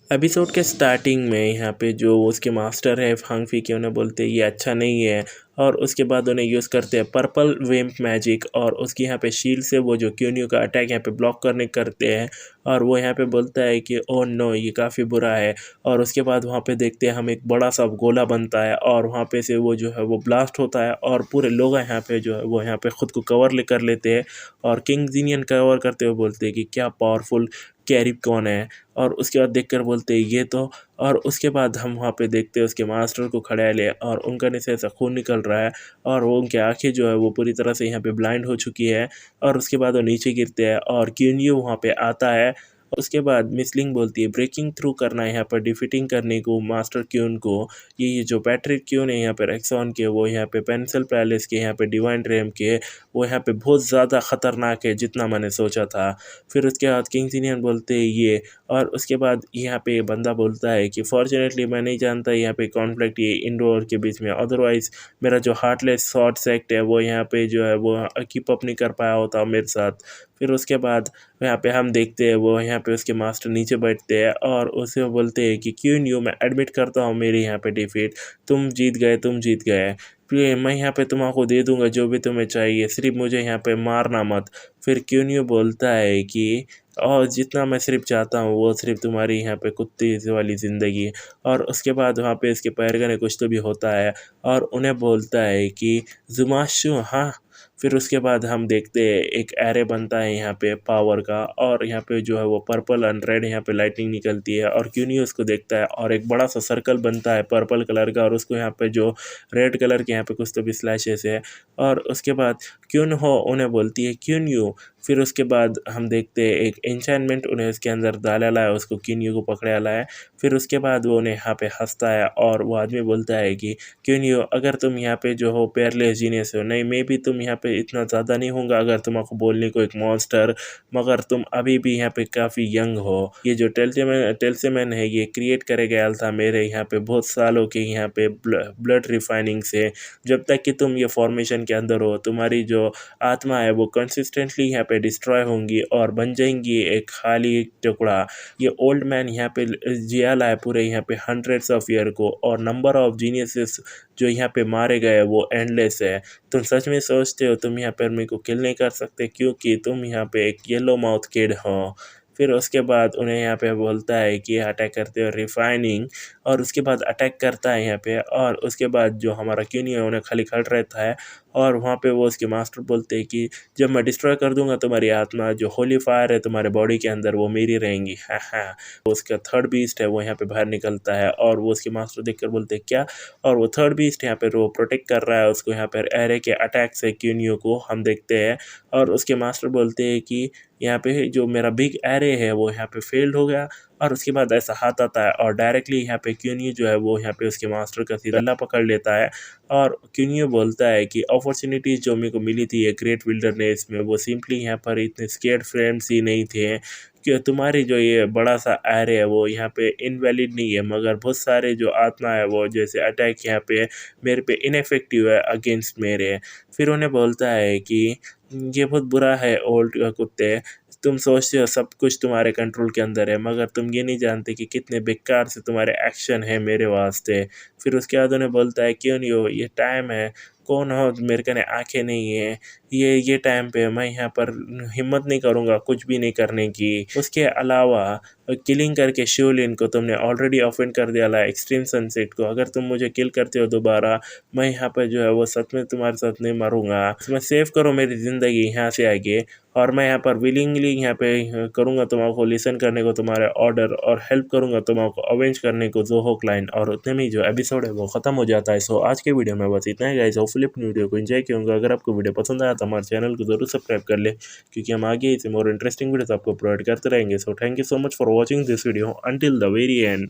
Episode के starting में यहाँ पे जो उसके मास्टर है फांग फी के उन्हें बोलते हैं ये अच्छा नहीं है। और उसके बाद उन्हें यूज़ करते हैं पर्पल वेम्प मैजिक और उसकी यहाँ पे शील्ड से वो जो क्यूनियो का अटैक यहाँ पे ब्लॉक करने करते हैं। और वो यहाँ पे बोलता है कि ओ नो ये काफ़ी बुरा है। और उसके बाद वहाँ पे देखते हैं हम एक बड़ा सा गोला बनता है और वहाँ पे से वो जो है वो ब्लास्ट होता है और पूरे लोग यहाँ पे जो है वो यहाँ पे ख़ुद को कवर कर लेते हैं। और किंग जीनियन कवर करते हुए बोलते हैं कि क्या पावरफुल कैरिब कौन है। और उसके बाद देखकर बोलते हैं ये तो। और उसके बाद हम वहाँ पे देखते हैं उसके मास्टर को खड़े ले और उनका नीचे ऐसा खून निकल रहा है और वो उनकी आंखें जो है वो पूरी तरह से यहाँ पे ब्लाइंड हो चुकी है। और उसके बाद वो नीचे गिरते हैं और क्यूनियो वहाँ पे आता है। उसके बाद मिसलिंग बोलती है ब्रेकिंग थ्रू करना है यहाँ पर डिफीटिंग करने को मास्टर क्यून को। ये जो पैट्रिक क्यून है यहाँ पे रेक्सॉन के वो यहाँ पे पेंसिल पैलेस के यहाँ पे डिवाइन रेम के वो यहाँ पे बहुत ज़्यादा ख़तरनाक है जितना मैंने सोचा था। फिर उसके बाद किंग सीनियन बोलते हैं ये। और उसके बाद यहाँ पे बंदा बोलता है कि फॉर्चुनेटली मैं नहीं जानता यहाँ पे कॉन्फ्लिक्ट ये इंडोर के बीच में, अदरवाइज़ मेरा जो हार्टलेस शॉर्ट सेक्ट है वो यहाँ पे जो है वो कीप अप नहीं कर पाया होता मेरे साथ। फिर उसके बाद यहाँ पे हम देखते हैं वो यहाँ पे उसके मास्टर नीचे बैठते हैं और उसे बोलते हैं कि क्यों नहीं मैं एडमिट करता हूँ मेरी यहाँ पे डिफीट, तुम जीत गए तुम जीत गए। फिर मैं यहाँ पे तुम्हारा दे दूंगा जो भी तुम्हें चाहिए, सिर्फ मुझे यहाँ पे मारना मत। फिर क्यूनियो बोलता है कि और जितना मैं सिर्फ चाहता हूँ वो सिर्फ तुम्हारी यहाँ पे कुत्ते वाली ज़िंदगी। और उसके बाद वहाँ पे इसके पैर गने कुछ तो भी होता है और उन्हें बोलता है कि जुमाशु हाँ। फिर उसके बाद हम देखते हैं एक एरे बनता है यहाँ पे पावर का और यहाँ पे जो है वो पर्पल एंड रेड यहाँ पे लाइटिंग निकलती है और क्यूनियो उसको देखता है और एक बड़ा सा सर्कल बनता है पर्पल कलर का और उसको यहाँ पे जो रेड कलर के यहाँ पे कुछ तो भी स्लैशेस है। और उसके बाद क्यून हो उन्हें बोलती है क्यूनियो। फिर उसके बाद हम देखते हैं एक एन्चेंटमेंट उन्हें उसके अंदर डाला है, उसको क्यूनियो को पकड़े ला है। फिर उसके बाद वो उन्हें यहाँ पे हंसता है और वो आदमी बोलता है कि क्यूनियो अगर तुम यहाँ पे जो हो पेयरलेस जीनियस हो, नहीं मे भी तुम यहाँ पे इतना ज़्यादा नहीं होगा अगर तुम आपको बोलने को एक मॉन्स्टर, मगर तुम अभी भी यहाँ पे काफ़ी यंग हो। ये जो टेल्सेमैन है ये क्रिएट करे गया था मेरे यहाँ पे बहुत सालों के यहाँ पे ब्लड रिफाइनिंग से। जब तक कि तुम ये फॉर्मेशन के अंदर हो तुम्हारी जो आत्मा है वो कंसिस्टेंटली यहाँ पे डिस्ट्रॉय होंगी और बन जाएंगी एक खाली टुकड़ा। ये ओल्ड मैन यहाँ पे जियाला है पूरे यहाँ पे हंड्रेड्स ऑफ ईयर को और नंबर ऑफ जीनियसेस जो यहाँ पे मारे गए वो एंडलेस है। तुम सच में सोचते हो तुम यहाँ पर मेरे को किल नहीं कर सकते क्योंकि तुम यहाँ पे एक येलो माउथ किड हो। फिर उसके बाद उन्हें यहाँ पे बोलता है कि अटैक करते हो रिफाइनिंग और उसके बाद अटैक करता है यहाँ पे। और उसके बाद जो हमारा क्यूनियो है उन्हें खाली खड़ रहता है और वहाँ पे वो उसके मास्टर बोलते हैं कि जब मैं डिस्ट्रॉय कर दूंगा तुम्हारी आत्मा जो होली फायर है तुम्हारे बॉडी के अंदर वो मेरी रहेंगी। हाँ हाँ। उसका थर्ड बीस्ट है वो यहाँ पे बाहर निकलता है और वो उसके मास्टर देखकर बोलते हैं क्या। और वो थर्ड बीस्ट यहाँ पे वो प्रोटेक्ट कर रहा है उसको यहाँ पर एरे के अटैक से क्यूनियो को हम देखते हैं। और उसके मास्टर बोलते हैं कि यहाँ पे जो मेरा बिग एरे है वो यहाँ पे फेल्ड हो गया। और उसके बाद ऐसा हाथ आता है और डायरेक्टली यहाँ पे क्यूनियो जो है वो यहाँ पे उसके मास्टर का गला पकड़ लेता है। और क्यूनियो बोलता है कि अपॉर्चुनिटीज़ जो मेरे को मिली थी ये ग्रेट विल्डरनेस में वो सिंपली यहाँ पर इतने स्केर्ड फ्रेंड्स ही नहीं थे कि तुम्हारी जो ये बड़ा सा एरे है वो यहाँ पे इनवैलिड नहीं है, मगर बहुत सारे जो आत्मा है वो जैसे अटैक यहाँ पे मेरे पे इनफेक्टिव है अगेंस्ट मेरे। फिर उन्हें बोलता है कि ये बहुत बुरा है ओल्ड कुत्ते, तुम सोचते हो सब कुछ तुम्हारे कंट्रोल के अंदर है मगर तुम ये नहीं जानते कि कितने बेकार से तुम्हारे एक्शन है मेरे वास्ते। फिर उसके बाद उन्हें बोलता है क्यों नहीं हो ये टाइम है, कौन हो मेरे कने आंखें नहीं है, ये टाइम पे मैं यहाँ पर हिम्मत नहीं करूँगा कुछ भी नहीं करने की। उसके अलावा किलिंग करके शिवलिन को तुमने ऑलरेडी ऑफेंड कर दिया है एक्सट्रीम सनसेट को, अगर तुम मुझे किल करते हो दोबारा मैं यहाँ पर जो है वो सच में तुम्हारे साथ नहीं मरूँगा। मैं सेव करो मेरी ज़िंदगी यहाँ से आगे और मैं यहाँ पर विलिंगली यहाँ पे करूँगा तुम्हारे लिसन करने को तुम्हारे ऑर्डर और हेल्प करूँगा तुम्हारे अवेंज करने को जो क्लाइंट। और उतने में जो एपिसोड है वो ख़त्म हो जाता है। सो आज के वीडियो में बस इतना ही गाइस, होपफुली अपनी वीडियो को एंजॉय किया। अगर आपको वीडियो पसंद आया तो हमारे चैनल को जरूर सब्सक्राइब कर ले क्योंकि हम आगे इसे मोर इंटरेस्टिंग वीडियोस आपको प्रोवाइड करते रहेंगे। So thank you so much for watching this video until the very and.